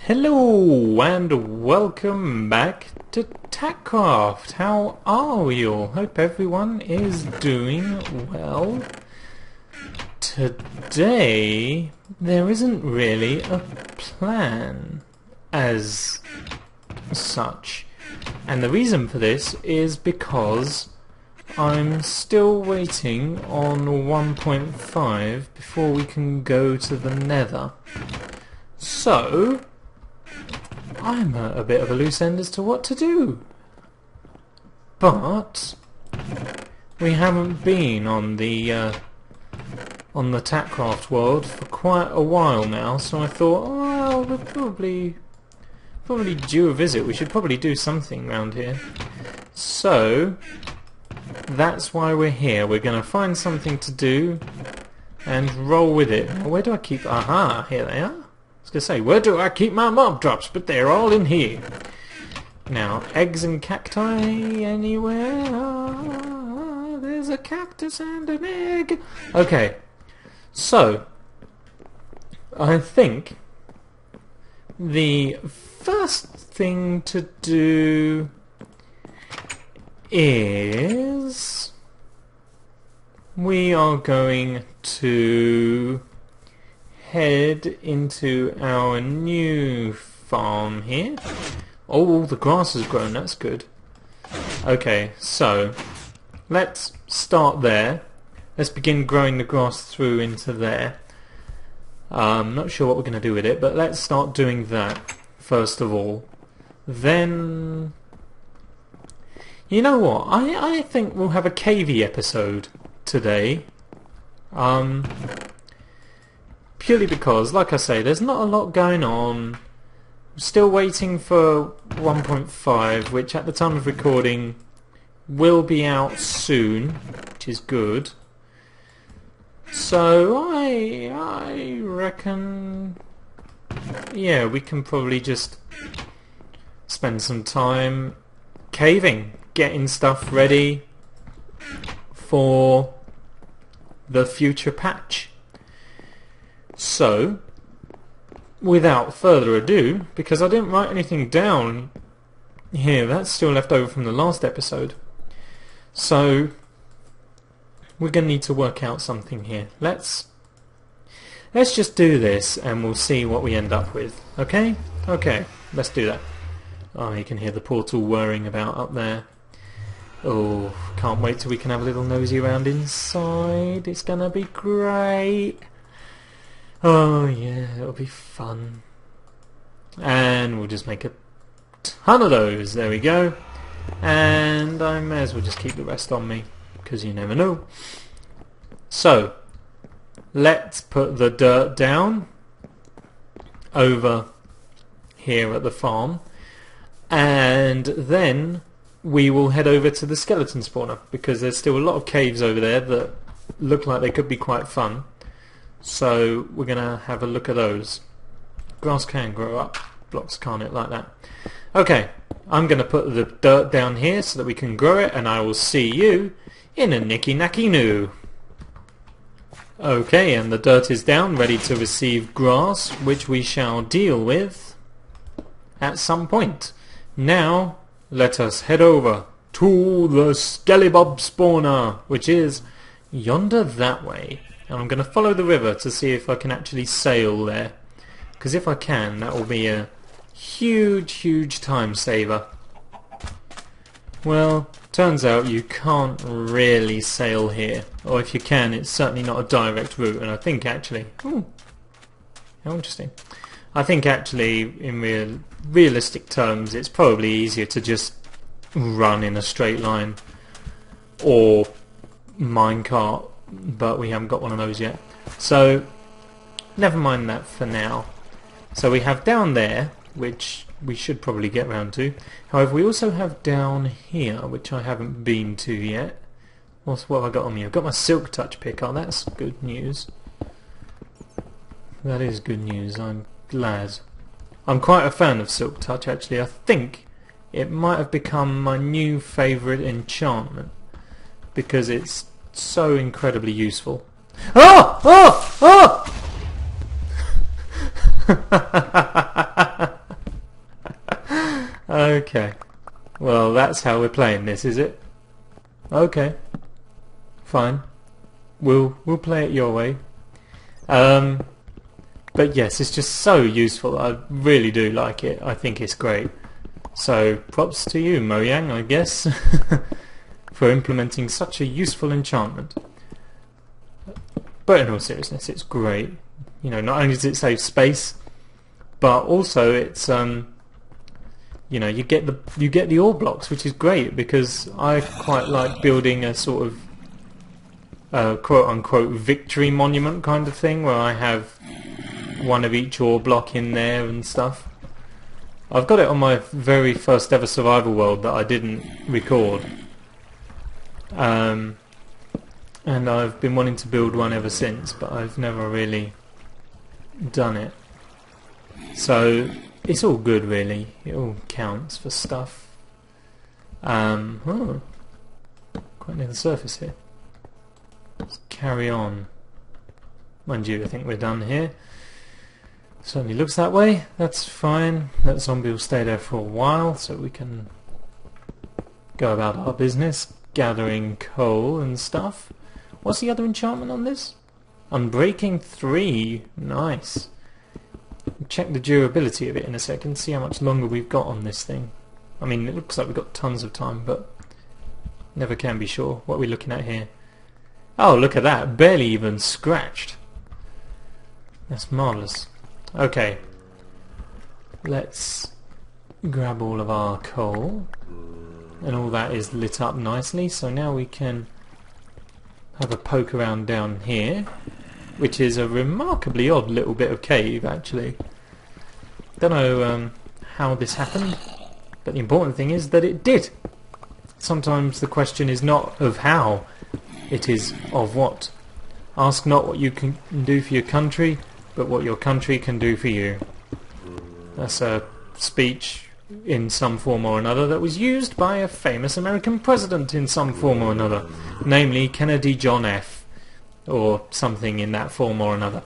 Hello and welcome back to Tackraft. How are you? Hope everyone is doing well. Today there isn't really a plan as such, and the reason for this is because I'm still waiting on 1.5 before we can go to the Nether. So I'm at a bit of a loose end as to what to do. But we haven't been on the Tackraft world for quite a while now, so I thought, oh, well, we're probably due a visit. We should probably do something around here. So that's why we're here. We're going to find something to do and roll with it. Now, where do I keep... Aha, here they are. I was going to say, where do I keep my mob drops? But they're all in here. Now, eggs and cacti anywhere? There's a cactus and an egg. Okay, so I think the first thing to do is we are going to head into our new farm here. Oh, the grass has grown, that's good. Okay, so let's start there. Let's begin growing the grass through into there. Not sure what we're going to do with it, but let's start doing that first of all. Then, you know what, I think we'll have a cavey episode today. Purely because, like I say, there's not a lot going on. I'm still waiting for 1.5, which at the time of recording will be out soon, which is good. So I reckon, yeah, we can probably just spend some time caving, getting stuff ready for the future patch. So, without further ado, because I didn't write anything down here, that's still left over from the last episode. So, we're going to need to work out something here. Let's just do this and we'll see what we end up with. Okay? Okay, let's do that. Oh, you can hear the portal whirring about up there. Oh, can't wait till we can have a little nosy around inside. It's going to be great. Oh yeah, it'll be fun. And we'll just make a ton of those. There we go. And I may as well just keep the rest on me, because you never know. So, let's put the dirt down over here at the farm. And then we will head over to the skeleton spawner, because there's still a lot of caves over there that look like they could be quite fun. So we're going to have a look at those. Grass can grow up, blocks can't it, like that. Okay, I'm going to put the dirt down here so that we can grow it, and I will see you in a nicky nacky noo. Okay, and the dirt is down, ready to receive grass, which we shall deal with at some point. Now, let us head over to the Skellybob spawner, which is yonder that way. And I'm going to follow the river to see if I can actually sail there. Because if I can, that will be a huge time saver. Well, turns out you can't really sail here. Or if you can, it's certainly not a direct route. And I think actually... Ooh, how interesting. I think actually, in realistic terms, it's probably easier to just run in a straight line. Or minecart. But we haven't got one of those yet. So, never mind that for now. So we have down there, which we should probably get round to. However, we also have down here, which I haven't been to yet. What have I got on me? I've got my silk touch pick. Oh, that's good news. That is good news. I'm glad. I'm quite a fan of silk touch, actually. I think it might have become my new favourite enchantment. Because it's so incredibly useful. Oh! Oh! Oh! Okay. Well, that's how we're playing this, is it? Okay. Fine. We'll play it your way. But yes, it's just so useful. I really do like it. I think it's great. So props to you, Mojang, I guess, for implementing such a useful enchantment. But in all seriousness, it's great. You know, not only does it save space, but also it's you know, you get the ore blocks, which is great because I quite like building a sort of quote unquote victory monument kind of thing where I have one of each ore block in there and stuff. I've got it on my very first ever survival world that I didn't record, and I've been wanting to build one ever since, but I've never really done it. So it's all good, really. It all counts for stuff. Oh, quite near the surface here. Let's carry on. Mind you, I think we're done here. Certainly looks that way. That's fine. That zombie will stay there for a while, so we can go about our business, gathering coal and stuff. What's the other enchantment on this? Unbreaking 3. Nice. Check the durability of it in a second, see how much longer we've got on this thing. I mean, it looks like we've got tons of time, but never can be sure. What are we looking at here? Oh, look at that. Barely even scratched. That's marvellous. Okay. Let's grab all of our coal. And all that is lit up nicely, so now we can have a poke around down here, which is a remarkably odd little bit of cave, actually. Don't know how this happened, but the important thing is that it did. Sometimes the question is not of how, it is of what. Ask not what you can do for your country, but what your country can do for you. That's a speech in some form or another that was used by a famous American president in some form or another, namely Kennedy John F, or something in that form or another.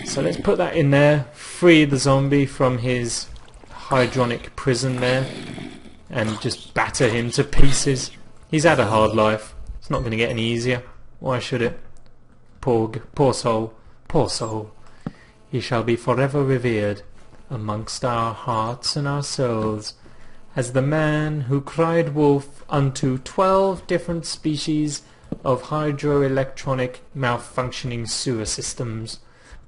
So let's put that in there, free the zombie from his hydronic prison there, and just batter him to pieces. He's had a hard life. It's not going to get any easier. Why should it? Poor soul. Poor soul. He shall be forever revered amongst our hearts and our souls as the man who cried wolf unto 12 different species of hydroelectronic malfunctioning sewer systems.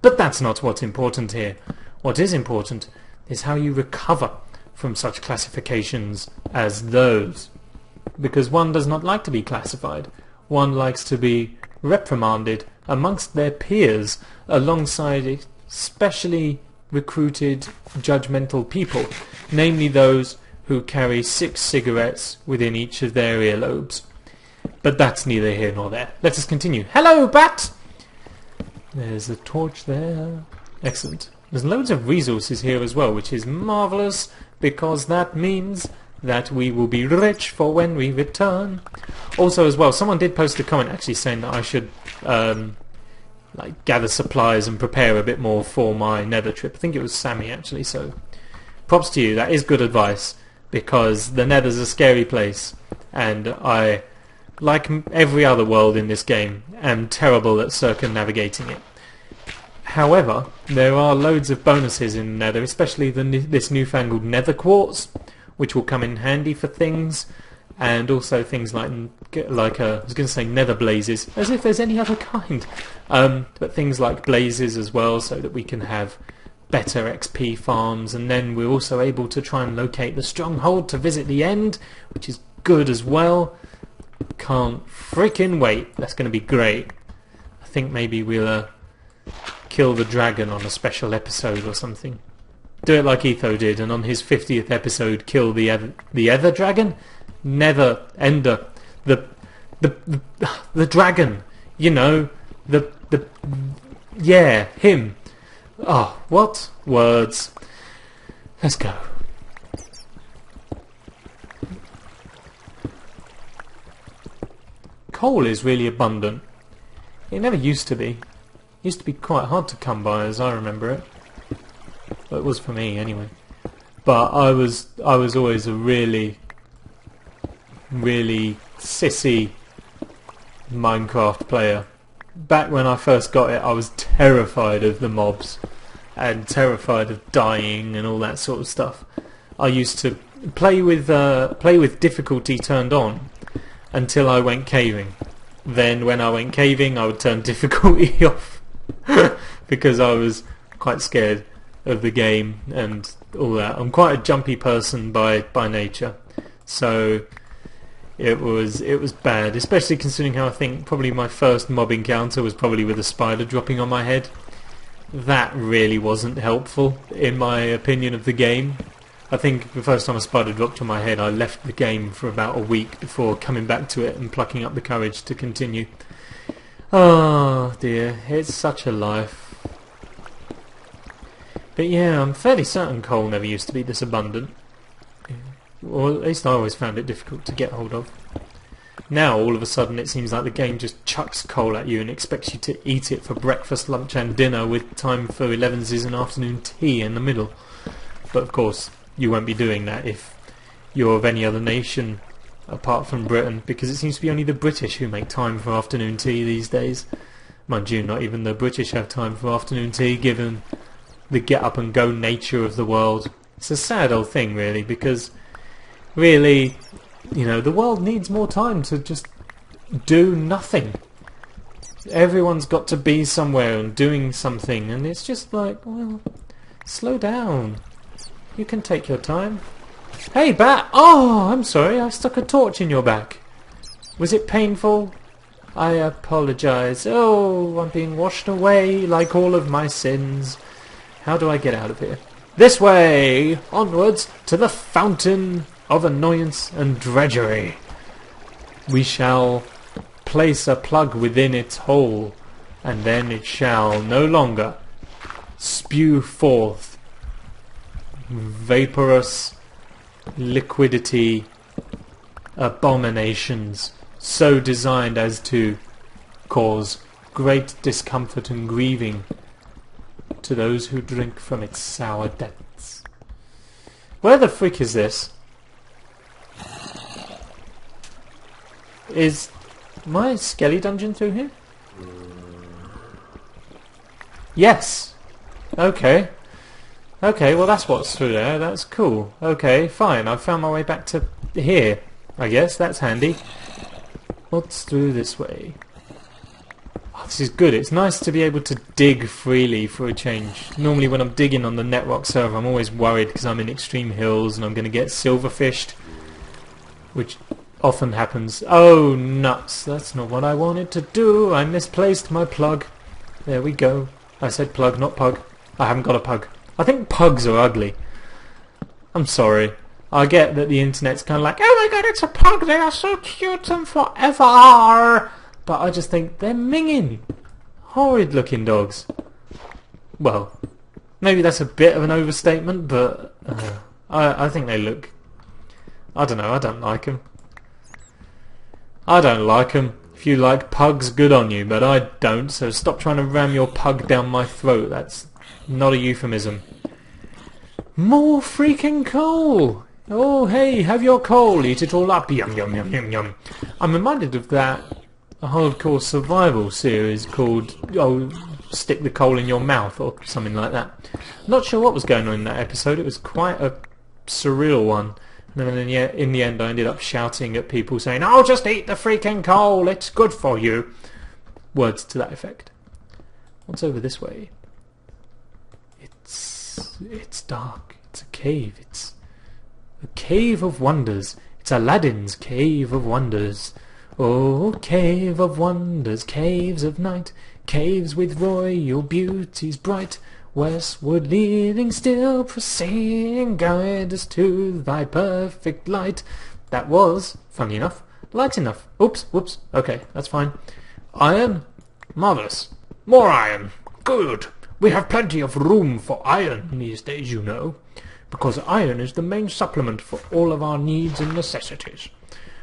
But that's not what's important here. What is important is how you recover from such classifications as those. Because one does not like to be classified. One likes to be reprimanded amongst their peers alongside specially recruited judgmental people, namely those who carry 6 cigarettes within each of their earlobes. But that's neither here nor there. Let us continue. Hello, bat! There's a torch there. Excellent. There's loads of resources here as well, which is marvellous, because that means that we will be rich for when we return. Also as well, someone did post a comment actually saying that I should like gather supplies and prepare a bit more for my Nether trip. I think it was Sammy actually, so props to you. That is good advice, because the Nether's a scary place, and I, like every other world in this game, am terrible at circumnavigating it. However, there are loads of bonuses in Nether, especially this newfangled Nether quartz, which will come in handy for things, and also things like I was going to say nether blazes, as if there's any other kind, but things like blazes as well, so that we can have better XP farms, and then we're also able to try and locate the stronghold to visit the end, which is good as well. Can't freaking wait. That's going to be great. I think maybe we'll kill the dragon on a special episode or something. Do it like Etho did, and on his 50th episode kill the Ether dragon? Ender. The dragon. You know, yeah, him. Oh, what? Words. Let's go. Coal is really abundant. It never used to be. It used to be quite hard to come by, as I remember it. Well, it was for me, anyway. but I was always a really sissy Minecraft player. Back when I first got it, I was terrified of the mobs and terrified of dying and all that sort of stuff. I used to play with difficulty turned on until I went caving. Then when I went caving, I would turn difficulty off because I was quite scared of the game and all that. I'm quite a jumpy person by nature, so it was bad, especially considering how I think probably my first mob encounter was probably with a spider dropping on my head. That really wasn't helpful in my opinion of the game. I think the first time a spider dropped on my head, I left the game for about a week before coming back to it and plucking up the courage to continue. Oh dear, it's such a life. But yeah, I'm fairly certain coal never used to be this abundant. Or at least I always found it difficult to get hold of. Now all of a sudden it seems like the game just chucks coal at you and expects you to eat it for breakfast, lunch and dinner with time for 11s and afternoon tea in the middle. But of course you won't be doing that if you're of any other nation apart from Britain, because it seems to be only the British who make time for afternoon tea these days. Mind you, not even the British have time for afternoon tea given the get up and go nature of the world. It's a sad old thing really, because really, you know, the world needs more time to just do nothing. Everyone's got to be somewhere and doing something, and it's just like, well, slow down. You can take your time. Hey, bat! Oh, I'm sorry, I stuck a torch in your back. Was it painful? I apologise. Oh, I'm being washed away like all of my sins. How do I get out of here? This way! Onwards to the fountain of annoyance and drudgery. We shall place a plug within its hole, and then it shall no longer spew forth vaporous liquidity abominations so designed as to cause great discomfort and grieving to those who drink from its sour depths. Where the freak is this? Is my skelly dungeon through here? Yes! Okay. Okay, well that's what's through there, that's cool. Okay, fine, I've found my way back to here, I guess, that's handy. What's through this way? Oh, this is good, it's nice to be able to dig freely for a change. Normally when I'm digging on the Netrock server I'm always worried because I'm in extreme hills and I'm going to get silverfished, which often happens. Oh nuts, that's not what I wanted to do, I misplaced my plug. There we go. I said plug, not pug. I haven't got a pug. I think pugs are ugly. I'm sorry. I get that the internet's kind of like, oh my god, it's a pug, they are so cute and forever. But I just think they're minging. Horrid looking dogs. Well, maybe that's a bit of an overstatement, but I think they look... I don't know, I don't like them. I don't like them. If you like pugs, good on you, but I don't, so stop trying to ram your pug down my throat. That's not a euphemism. More freaking coal! Oh hey, have your coal, eat it all up, yum yum yum yum yum. I'm reminded of that hardcore survival series called, oh, stick the coal in your mouth or something like that. Not sure what was going on in that episode, it was quite a surreal one. And then in the end I ended up shouting at people saying, oh, just eat the freaking coal, it's good for you. Words to that effect. What's over this way? It's dark. It's a cave. It's a cave of wonders. It's Aladdin's cave of wonders. Oh, cave of wonders, caves of night, caves with royal beauties bright, westward leading still proceeding, guide us to thy perfect light. That was, funny enough, light enough. Oops, whoops, okay, that's fine. Iron? Marvellous. More iron. Good. We have plenty of room for iron these days, you know, because iron is the main supplement for all of our needs and necessities.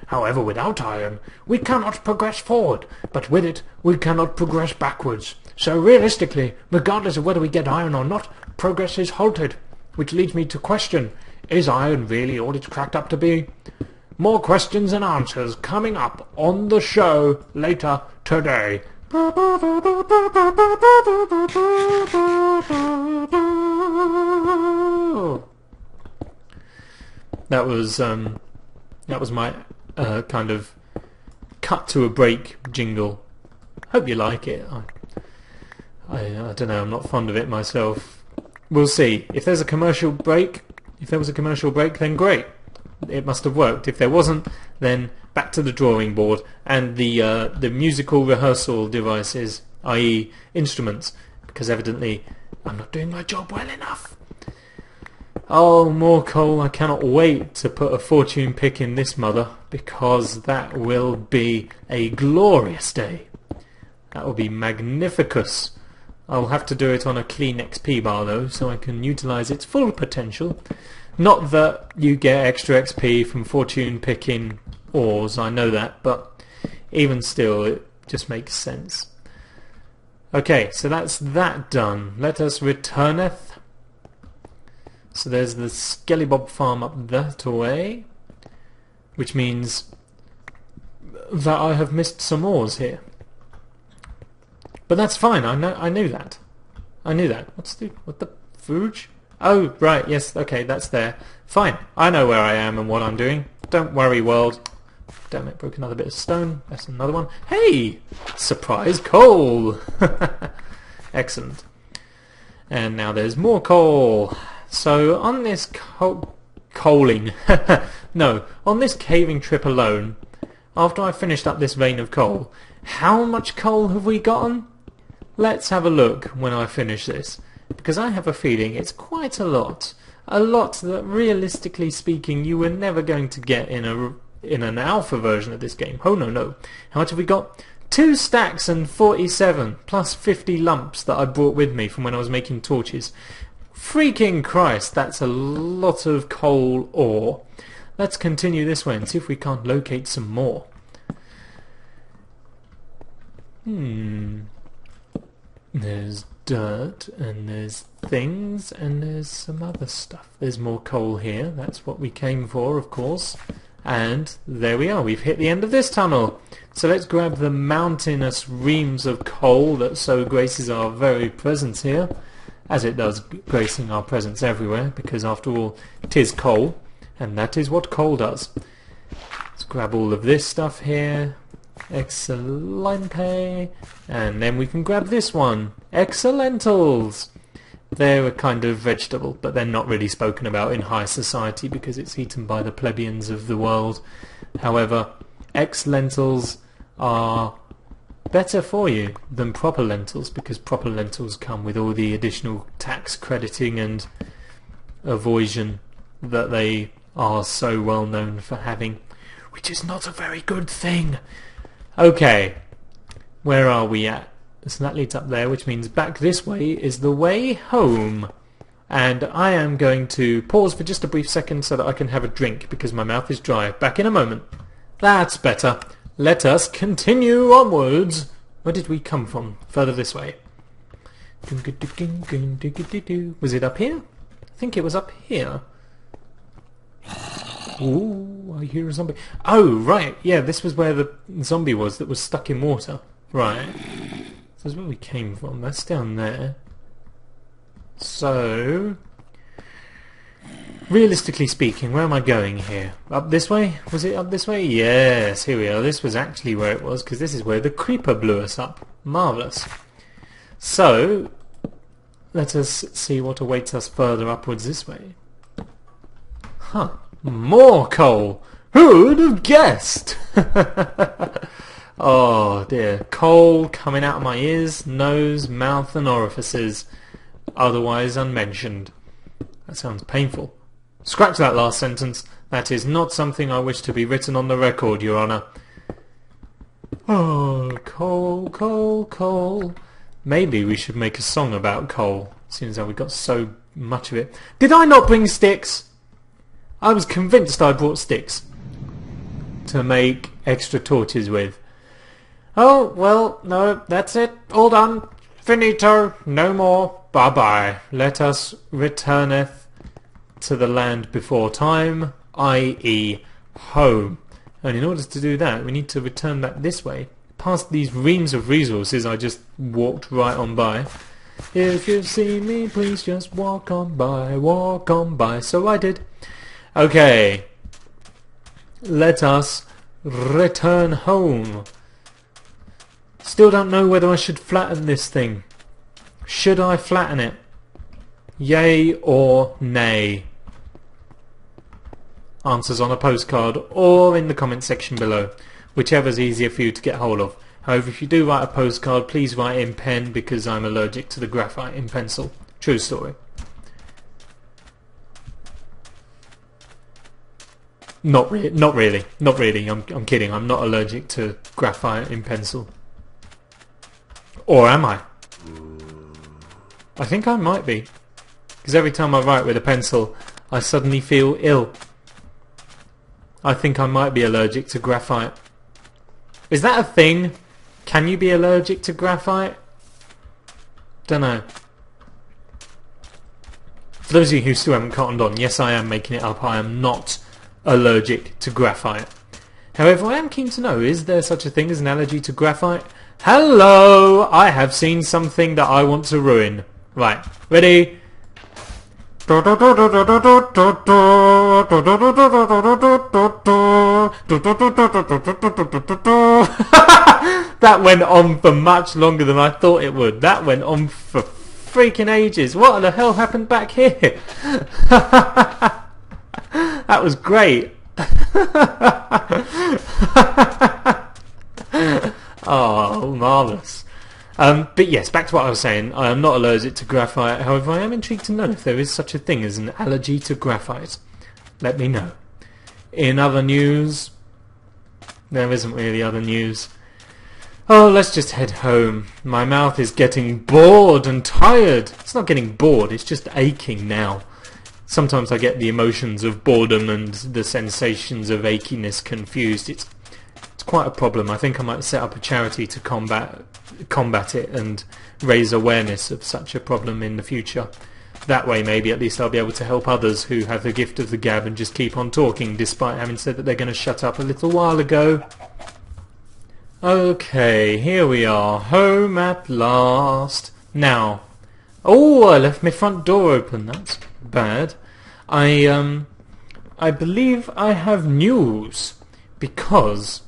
However, without iron, we cannot progress forward, but with it, we cannot progress backwards. So realistically, regardless of whether we get iron or not, progress is halted. Which leads me to question, Is iron really all it's cracked up to be? More questions and answers coming up on the show later today. That was my kind of cut to a break jingle. Hope you like it. I don't know. I'm not fond of it myself. We'll see. If there's a commercial break, then great. It must have worked. If there wasn't, then back to the drawing board and the musical rehearsal devices, i.e. instruments, because evidently I'm not doing my job well enough. Oh, more coal. I cannot wait to put a fortune pick in this mother, because that will be a glorious day. That will be magnificus. I'll have to do it on a clean XP bar though, so I can utilise its full potential. Not that you get extra XP from fortune picking ores, I know that, but even still it just makes sense. Okay, so that's that done. Let us returneth. So there's the Skellybob farm up that way, which means that I have missed some ores here. But that's fine. I knew that. I knew that. What the fooge? Oh right, yes. Okay, that's there. Fine. I know where I am and what I'm doing. Don't worry, world. Damn it! Broke another bit of stone. That's another one. Hey, surprise coal. Excellent. And now there's more coal. So on this coaling, no, on this caving trip alone, after I finished up this vein of coal, how much coal have we gotten? Let's have a look when I finish this, because I have a feeling it's quite a lot. A lot that, realistically speaking, you were never going to get in an alpha version of this game. Oh no. How much have we got? 2 stacks and 47, plus 50 lumps that I brought with me from when I was making torches. Freaking Christ, that's a lot of coal ore. Let's continue this way and see if we can't locate some more. There's dirt, and there's things, and there's some other stuff. There's more coal here. That's what we came for, of course. And there we are. We've hit the end of this tunnel. So let's grab the mountainous reams of coal that so graces our very presence here, as it does gracing our presence everywhere, because after all, 'tis coal, and that is what coal does. Let's grab all of this stuff here. Excellente. And then we can grab this one. Excellentals. They're a kind of vegetable, but they're not really spoken about in high society because it's eaten by the plebeians of the world. However, ex-lentils are better for you than proper lentils, because proper lentils come with all the additional tax crediting and avoidance that they are so well known for having, which is not a very good thing. Okay, where are we at? So that leads up there, which means back this way is the way home. And I am going to pause for just a brief second so that I can have a drink, because my mouth is dry. Back in a moment. That's better. Let us continue onwards. Where did we come from? Further this way. Was it up here? I think it was up here. Ooh, I hear a zombie. Oh, right. Yeah, this was where the zombie was that was stuck in water. Right. So that's where we came from. That's down there. So, realistically speaking, where am I going here? Up this way? Was it up this way? Yes, here we are. This was actually where it was, because this is where the creeper blew us up. Marvellous. So, let us see what awaits us further upwards this way. Huh. More coal! Who would have guessed? Oh dear. Coal coming out of my ears, nose, mouth and orifices, otherwise unmentioned. That sounds painful. Scratch that last sentence. That is not something I wish to be written on the record, Your Honour. Oh, coal, coal, coal. Maybe we should make a song about coal, seeing as how we got so much of it. Did I not bring sticks? I was convinced I brought sticks to make extra torches with. Oh, well, no, that's it. All done. Finito. No more. Bye-bye. Let us returneth to the land before time, i.e. home. And in order to do that, we need to return back this way, past these reams of resources I just walked right on by. If you see me, please just walk on by, walk on by. So I did. Okay. Let us return home. Still don't know whether I should flatten this thing. Should I flatten it? Yay or nay? Answers on a postcard or in the comment section below. Whichever's easier for you to get hold of. However, if you do write a postcard, please write in pen because I'm allergic to the graphite in pencil. True story. Not really. I'm kidding. I'm not allergic to graphite in pencil. Or am I? I think I might be. Because every time I write with a pencil, I suddenly feel ill. I think I might be allergic to graphite. Is that a thing? Can you be allergic to graphite? Dunno. For those of you who still haven't cottoned on, yes, I am making it up. I am not allergic to graphite. However, I am keen to know, is there such a thing as an allergy to graphite? Hello! I have seen something that I want to ruin. Right, ready? That went on for much longer than I thought it would. That went on for freaking ages. What the hell happened back here? That was great. Oh, marvellous. But yes, back to what I was saying. I am not allergic to graphite. However, I am intrigued to know if there is such a thing as an allergy to graphite. Let me know. In other news, there isn't really other news. Oh, let's just head home. My mouth is getting bored and tired. It's not getting bored, it's just aching now. Sometimes I get the emotions of boredom and the sensations of achiness confused. It's quite a problem. I think I might set up a charity to combat it and raise awareness of such a problem in the future. That way maybe at least I'll be able to help others who have the gift of the gab and just keep on talking despite having said that they're going to shut up a little while ago. Okay, here we are, home at last. Now, oh, I left my front door open. That's bad. I believe I have news because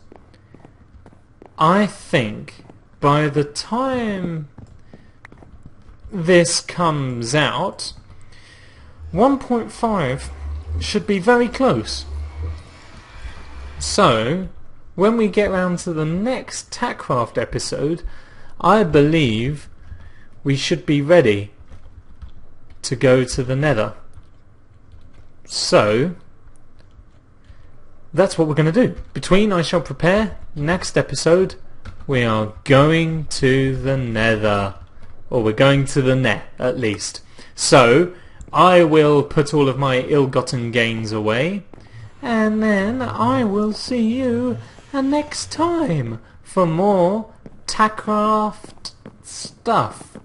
I think by the time this comes out, 1.5 should be very close. So, when we get round to the next Tackraft episode, I believe we should be ready to go to the Nether. So, that's what we're going to do. Between I shall prepare, next episode, we are going to the Nether. Or we're going to the Net, at least. So, I will put all of my ill-gotten gains away, and then I will see you next time for more Tackraft stuff.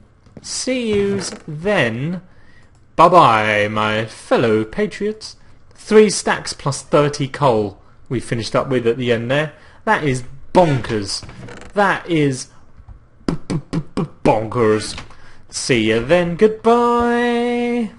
See yous then. Bye-bye, my fellow patriots. 3 stacks plus 30 coal we finished up with at the end there. That is bonkers. That is bonkers. See you then. Goodbye.